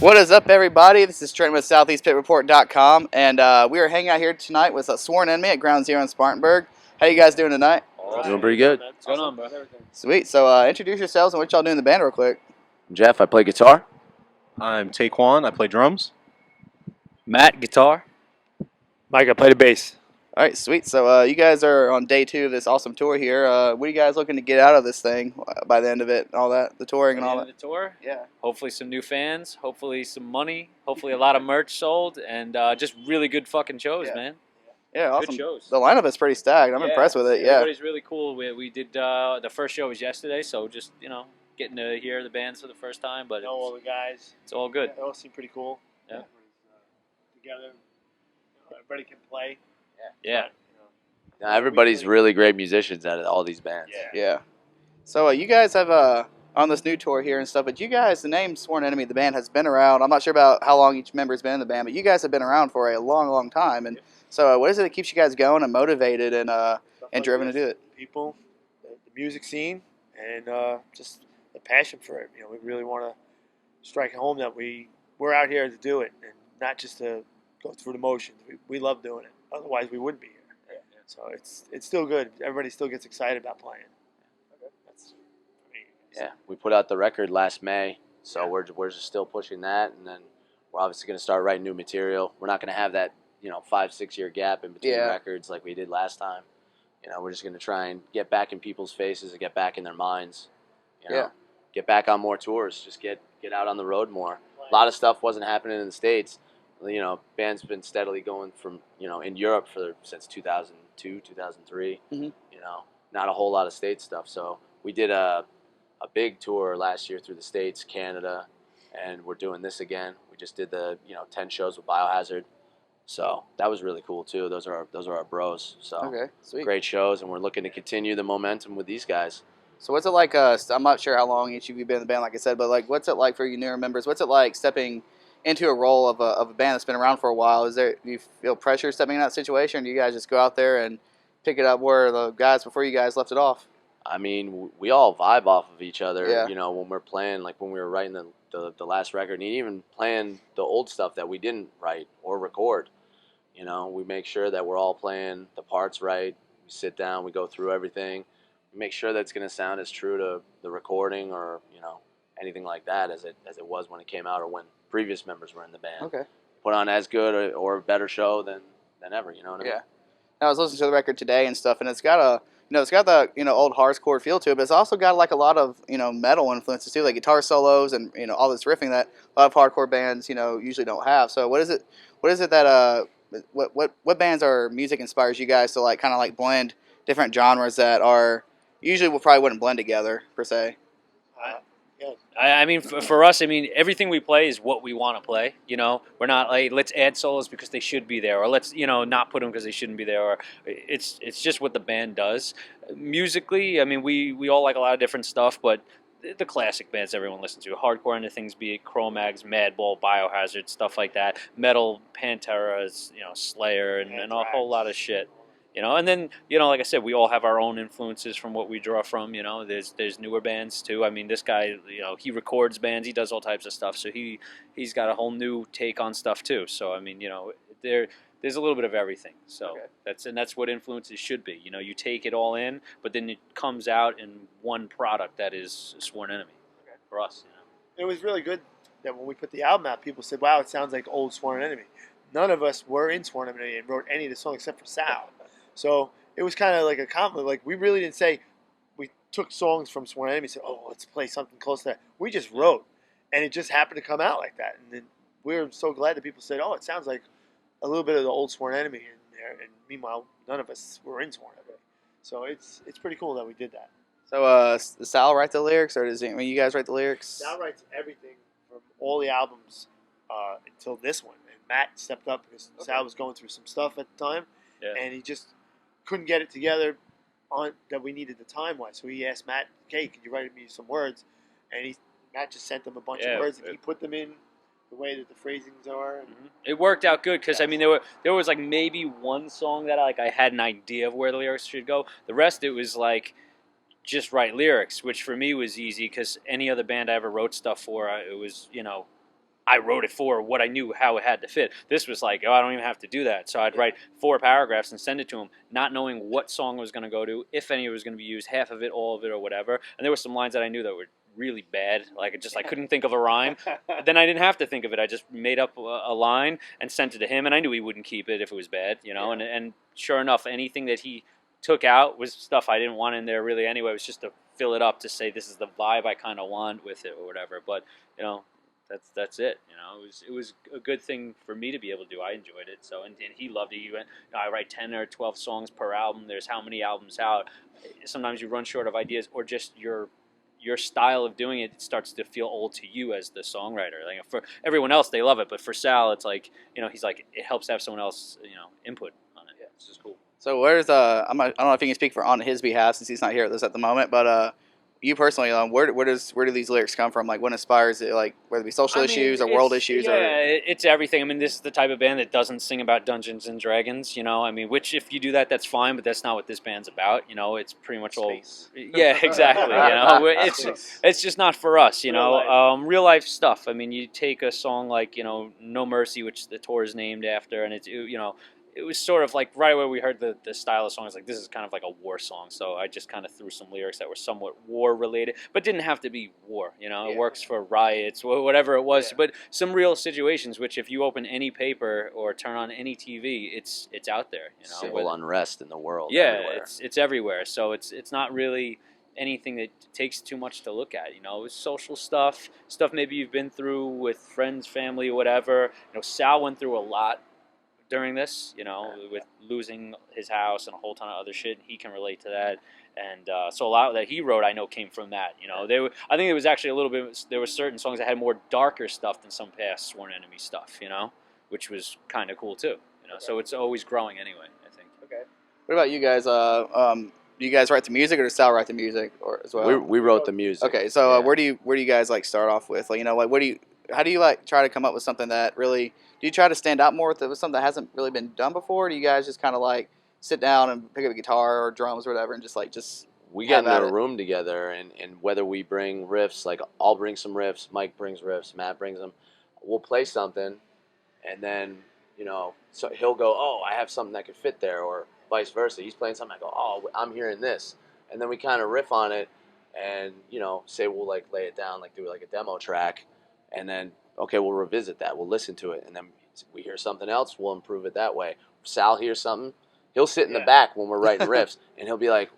What is up, everybody? This is Trent with SoutheastPitReport.com, and we are hanging out here tonight with a Sworn Enemy at Ground Zero in Spartanburg. How you guys doing tonight? Doing pretty good. What's going on, bro? Sweet. So introduce yourselves and what y'all do in the band real quick. Jeff, I play guitar. I'm Taekwon. I play drums. Matt, guitar. Mike, I play the bass. All right, sweet. So you guys are on day 2 of this awesome tour here. What are you guys looking to get out of this thing by the end of it and all that, the touring and all that? The tour. Yeah. Hopefully some new fans. Hopefully some money. Hopefully a lot of merch sold, and just really good fucking shows, Yeah. man. Yeah, awesome. Good shows. The lineup is pretty stacked. I'm impressed with it. Yeah. Everybody's really cool. We did the first show was yesterday, so just getting to hear the bands for the first time, but Know all the guys. it's all good. They all seem pretty cool. Yeah. Together. Everybody can play. Yeah. Now, everybody's really great musicians out of all these bands. Yeah. So you guys have on this new tour here and stuff, but you guys, the name Sworn Enemy, the band has been around. I'm not sure about how long each member's been in the band, but you guys have been around for a long, long time. And so what is it that keeps you guys going and motivated and driven to do it? People, the music scene, and just the passion for it. We really want to strike home that we're out here to do it and not just to go through the motions. We love doing it. Otherwise, we wouldn't be here. So it's still good. Everybody still gets excited about playing. That's for me. Yeah, we put out the record last May, so we're just still pushing that, and then we're obviously going to start writing new material. We're not going to have that 5-6 year gap in between records like we did last time. We're just going to try and get back in people's faces and get back in their minds. Get back on more tours. Just get out on the road more. A lot of stuff wasn't happening in the States. Band's been steadily going from in Europe since 2002, 2003. Mm-hmm. Not a whole lot of state stuff. So we did a big tour last year through the States, Canada, and we're doing this again. We just did the 10 shows with Biohazard, so that was really cool too. Those are our bros. So Okay, sweet. great shows, and we're looking to continue the momentum with these guys. So what's it like? I'm not sure how long each of you been in the band, like I said, but like, what's it like for you newer members? What's it like stepping into a role of a band that's been around for a while? Do you feel pressure stepping in that situation? Or do you guys just go out there and pick it up where the guys before you guys left it off? I mean, we all vibe off of each other. Yeah. When we're playing, like when we were writing the last record, and even playing the old stuff that we didn't write or record. We make sure that we're all playing the parts right. We sit down, we go through everything. We make sure that it's going to sound as true to the recording or anything like that as it was when it came out or when previous members were in the band. Okay. Put on as good or a better show than ever. You know what I mean? Yeah. Now, I was listening to the record today and stuff, and it's got the old hardcore feel to it, but it's also got like a lot of metal influences too, like guitar solos and all this riffing that a lot of hardcore bands usually don't have. So what is it that what bands or music inspires you guys to like kind of like blend different genres that are usually probably wouldn't blend together per se? I mean, for us, everything we play is what we want to play. We're not like, let's add solos because they should be there, or let's, not put them because they shouldn't be there. Or it's just what the band does. Musically, we all like a lot of different stuff, but the classic bands everyone listens to, hardcore into things, be it Cro-Mags, Madball, Biohazard, stuff like that. Metal, Pantera, Slayer, and a whole lot of shit. And then, like I said, we all have our own influences from what we draw from, there's newer bands too. This guy, he records bands, he does all types of stuff, so he's got a whole new take on stuff too. So, there's a little bit of everything. So that's what influences should be. You take it all in, but then it comes out in one product that is Sworn Enemy for us. It was really good that when we put the album out, people said, wow, it sounds like old Sworn Enemy. None of us were in Sworn Enemy and wrote any of the songs except for Sal. So it was kind of like a compliment. Like, we really didn't say we took songs from Sworn Enemy and said, oh, let's play something close to that. We just wrote, and it just happened to come out like that. And then we were so glad that people said, oh, it sounds like a little bit of the old Sworn Enemy in there. And meanwhile, none of us were in Sworn Enemy. So it's pretty cool that we did that. So does Sal write the lyrics, or you guys write the lyrics? Sal writes everything from all the albums until this one. And Matt stepped up because Sal was going through some stuff at the time, and he just couldn't get it together on that we needed the time-wise. So he asked Matt, "Hey, can you write me some words?" And Matt just sent him a bunch of words, and he put them in the way that the phrasings are. And it worked out good because there was like maybe one song that I had an idea of where the lyrics should go. The rest it was like just write lyrics, which for me was easy because any other band I ever wrote stuff for, it was I wrote it for what I knew how it had to fit. This was like, oh, I don't even have to do that. So I'd write 4 paragraphs and send it to him, not knowing what song it was going to go to, if any was going to be used, half of it, all of it, or whatever. And there were some lines that I knew that were really bad. Like I couldn't think of a rhyme. Then I didn't have to think of it. I just made up a line and sent it to him, and I knew he wouldn't keep it if it was bad, you know. Yeah. And sure enough, anything that he took out was stuff I didn't want in there really anyway. It was just to fill it up, to say this is the vibe I kind of want with it or whatever. But you know, that's it. You know, it was a good thing for me to be able to do. I enjoyed it. So and he loved it. He went, I write 10 or 12 songs per album. There's how many albums out. Sometimes you run short of ideas, or just your style of doing it starts to feel old to you as the songwriter. Like for everyone else, they love it, but for Sal, it's like, you know, he's like, it helps to have someone else, you know, input on it. Yeah, it's just cool. So where's I don't know if you can speak for on his behalf since he's not here at this at the moment, but you personally, where do these lyrics come from? Like, what inspires it? Like, whether it be social issues or world issues, yeah, or it's everything. I mean, this is the type of band that doesn't sing about Dungeons and Dragons. You know, I mean, which if you do that, that's fine, but that's not what this band's about. You know, it's pretty much Space. all. Yeah, exactly. You know, it's just not for us. You know, real life stuff. I mean, you take a song like, you know, No Mercy, which the tour is named after, and it's, you know, it was sort of like right away we heard the style of song. It's like, this is kind of like a war song. So I just kind of threw some lyrics that were somewhat war related, but didn't have to be war. You know, it works for riots, whatever it was. Yeah. But some real situations, which if you open any paper or turn on any TV, it's out there. You know, civil unrest in the world. Yeah, everywhere. it's everywhere. So it's not really anything that takes too much to look at. You know, it's social stuff maybe you've been through with friends, family, whatever. You know, Sal went through a lot during this, you know, with losing his house and a whole ton of other shit. He can relate to that. And so a lot that he wrote, I know, came from that. You know, I think it was actually a little bit, there were certain songs that had more darker stuff than some past Sworn Enemy stuff, you know, which was kind of cool too. You know, so it's always growing anyway, I think. Okay. What about you guys? Do you guys write the music, or does Sal write the music, or as well? We wrote the music. Okay, so where do you guys like start off with? Like, you know, like how do you like try to come up with something that really? Do you try to stand out more with something that hasn't really been done before? Or do you guys just kind of like sit down and pick up a guitar or drums or whatever and just we get in a room together, and whether we bring riffs, like I'll bring some riffs, Mike brings riffs, Matt brings them, we'll play something, and then, you know, so he'll go, oh, I have something that could fit there, or vice versa. He's playing something, I go, oh, I'm hearing this, and then we kind of riff on it, and, you know, say we'll like lay it down, like do like a demo track, and then, okay, we'll revisit that, we'll listen to it, and then we hear something else, we'll improve it that way. If Sal hears something, he'll sit in the back when we're writing riffs, and he'll be like,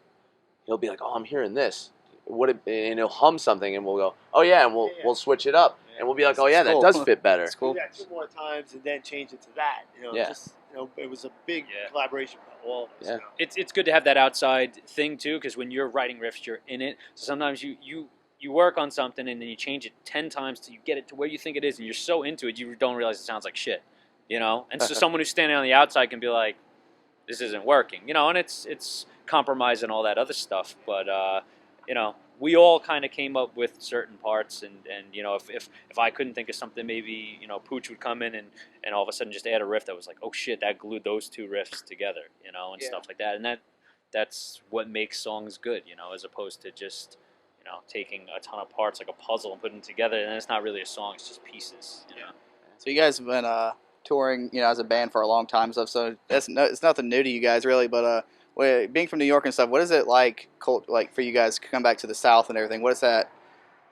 oh, I'm hearing this. And he'll hum something, and we'll go, oh yeah, and we'll switch it up, and we'll be like, oh yeah, that does fit better. It's cool. Yeah, 2 more times, and then change it to that. You know, just, you know, it was a big collaboration for all of us. Yeah. You know? It's good to have that outside thing too, because when you're writing riffs, you're in it. So sometimes you work on something and then you change it 10 times till you get it to where you think it is, and you're so into it you don't realize it sounds like shit. You know, and so someone who's standing on the outside can be like, this isn't working. You know, and it's compromise and all that other stuff. But you know, we all kind of came up with certain parts, and you know, if I couldn't think of something, maybe, you know, Pooch would come in and all of a sudden just add a riff that was like, oh shit, that glued those 2 riffs together, you know, and stuff like that. And that's what makes songs good, you know, as opposed to just, you know, taking a ton of parts like a puzzle and putting them together, and it's not really a song, it's just pieces, you know. So you guys have been touring, you know, as a band for a long time, stuff. So it's nothing new to you guys, really. But being from New York and stuff, what is it like for you guys to come back to the South and everything? What is that?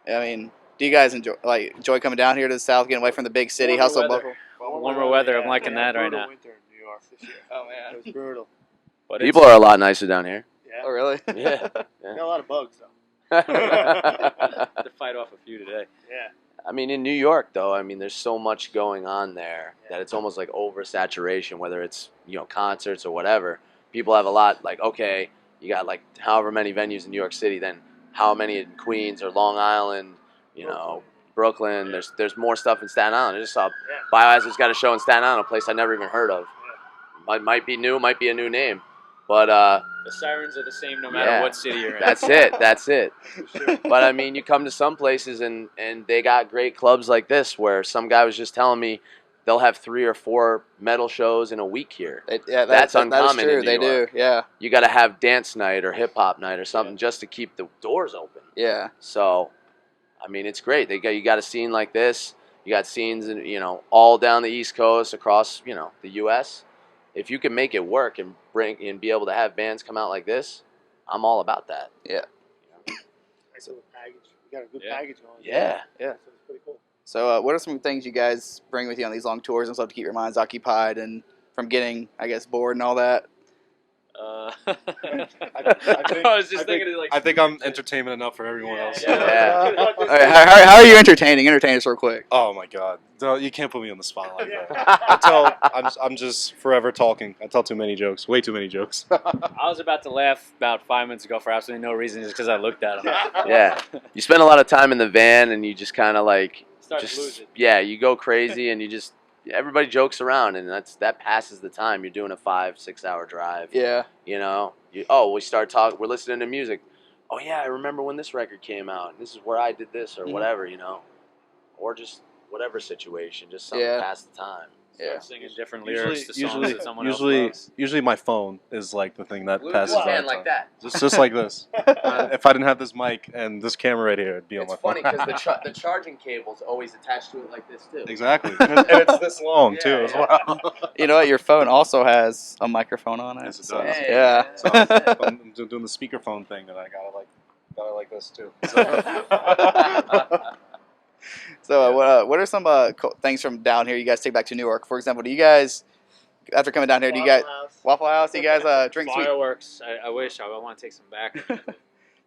I mean, do you guys enjoy coming down here to the South, getting away from the big city, hustle, bustle? Warmer weather. I'm liking that right now. Winter in New York this year. Oh man, it was brutal. But people are a lot nicer down here. Yeah. Oh really? Yeah. Got a lot of bugs though. to fight off a few today. Yeah. I mean, in New York, though, I mean, there's so much going on there that it's almost like oversaturation, whether it's, you know, concerts or whatever. People have a lot, like, okay, you got like however many venues in New York City, then how many in Queens or Long Island, you know, Brooklyn. There's more stuff in Staten Island. I just saw Biohazard's got a show in Staten Island, a place I never even heard of. Might be new, might be a new name. But the sirens are the same no matter what city you're in. That's it. But I mean, you come to some places and they got great clubs like this, where some guy was just telling me they'll have 3 or 4 metal shows in a week here. That's uncommon. That is true. In New York. Do. Yeah. You got to have dance night or hip hop night or something just to keep the doors open. Yeah. So, I mean, it's great. You got a scene like this. You You got scenes, all down the East Coast, across, the U.S. If you can make it work and be able to have bands come out like this, I'm all about that. Yeah. Nice little package. We got a good Yeah. package going. Yeah. Yeah. So it's pretty cool. So, what are some things you guys bring with you on these long tours and stuff to keep your minds occupied and from getting, I guess, bored and all that? I was just thinking like. I think I'm entertainment enough for everyone else. Yeah. All right, how are you entertaining? Entertain us real quick. Oh my God! No, you can't put me on the spot like that. I'm just forever talking. I tell too many jokes. Way too many jokes. I was about to laugh about 5 minutes ago for absolutely no reason, just because I looked at him. Yeah. You spend a lot of time in the van, and you just kind of like Start to lose it. Yeah, you go crazy, and everybody jokes around, and that passes the time. You're doing a 5-6 hour drive. Yeah. We start talking. We're listening to music. Oh yeah, I remember when this record came out. This is where I did this or whatever, or just whatever situation, just something to pass the time. Yeah. Singing different lyrics to songs that someone else usually, loves. usually my phone is like the thing that passes Well, my man, time. like that. Just like this. If I didn't have this mic and this camera right here, it'd be on my It's phone. funny because the charging cable's always attached to it like this too. Exactly, and it's this long too as well. You know what? Your phone also has a microphone on it. Yes, it so- does. Hey, Yeah. man. So I'm doing the speakerphone thing that I gotta like this too. So, what are some things from down here you guys take back to Newark? For example, do you guys, after coming down here, do you guys Waffle House? Do you guys drink sweet? Fireworks. I wish. I want to take some back.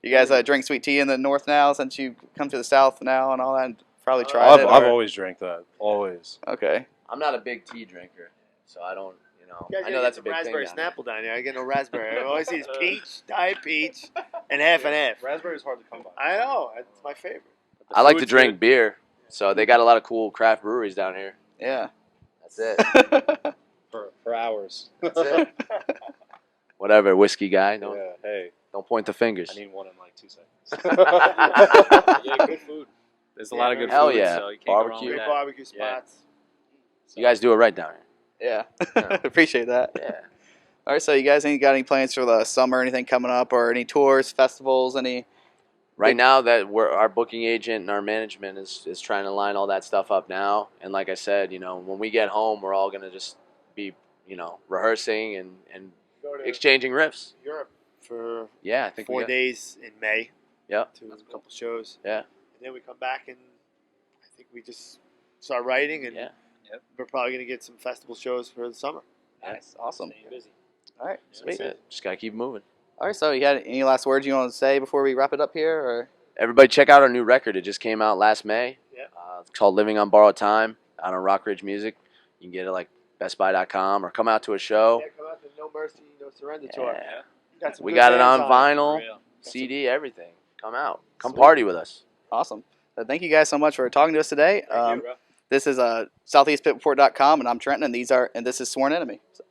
You guys drink sweet tea in the north now since you come to the south now and all that? And probably tried it. I've or- always drank that. Always. Okay. I'm not a big tea drinker, so I don't. You guys I know that's a big raspberry thing. down Snapple down here. I get no raspberry. All I see is peach, diet peach, and half and half. Raspberry is hard to come by. I know. It's my favorite. I like to drink beer, so they got a lot of cool craft breweries down here. Yeah. That's it. For hours. That's it. Whatever, whiskey guy. Don't Yeah. Hey, don't point the fingers. I need one in like 2 seconds. Yeah, good food. There's a lot of good Hell food. yeah. So you can't go wrong Barbecue. with Great that. barbecue Yeah. spots. You guys do it right down Yeah. Appreciate that. here. Yeah. All right. So, you guys got any plans for the summer? Anything coming up, or any tours, festivals? Any? Right now, that our booking agent and our management is trying to line all that stuff up now. And like I said, when we get home, we're all gonna just be, rehearsing and Go to exchanging riffs. Europe for Yeah, I think 4 days in May. Yep. To a couple shows. Yeah. And then we come back and I think we just start writing and Yeah. we're probably going to get some festival shows for the summer. Nice. Awesome. Staying busy. All right. That's it. Just gotta keep moving. All right. So, you got any last words you want to say before we wrap it up here, or? Everybody, check out our new record. It just came out last May. Yeah. It's called "Living on Borrowed Time" out on Rock Ridge Music. You can get it like BestBuy.com or come out to a show. Yeah, come out to No Mercy, No Surrender tour. Yeah. Some We good got it bands on For vinyl, real. CD, everything. Come out. Come Sweet. party with us. Awesome. Thank you guys so much for talking to us today. Thank you, bro. This is southeastpitport.com, and I'm Trenton, and this is Sworn Enemy. So.